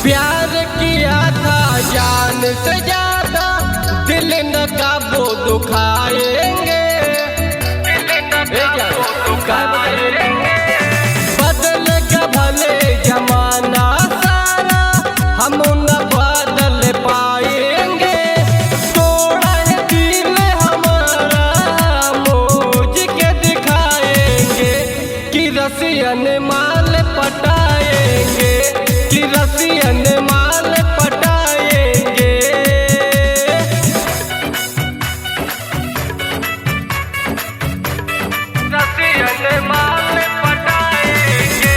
प्यार किया था जान से ज्यादा, दिल न काबू दुखाएंगे, बदल का भले जमाना सारा, हम न बदल पाएंगे। तोड़ा है दिल हमारा, मोज के दिखाएंगे कि रसियन माल पटाएंगे, कि रसियन माल पटाएंगे। रसियन माल पटाएंगे।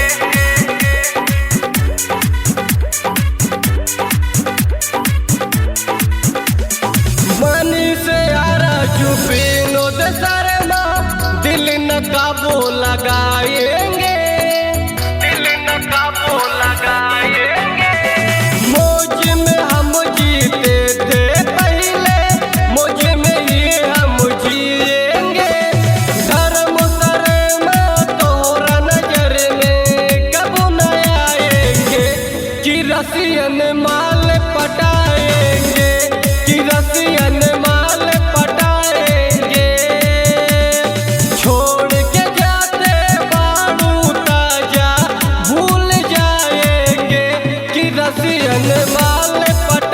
मनी से यारा चुपी नो दे शर्मा, दिल न काबू लगाएंगे, दिल न काबू लगाएंगे। मौज में हम जीते थे पहले, मौज में ही हम जिएंगे। धर्म शर्म तोहरा नजर में कब न आएंगे, कि रसियन माल पटाएंगे, कि रसियन माल पटाएंगे। छोड़ के जाते बारू ताजा, भूल जाएंगे कि रसियन माल पटाएंगे।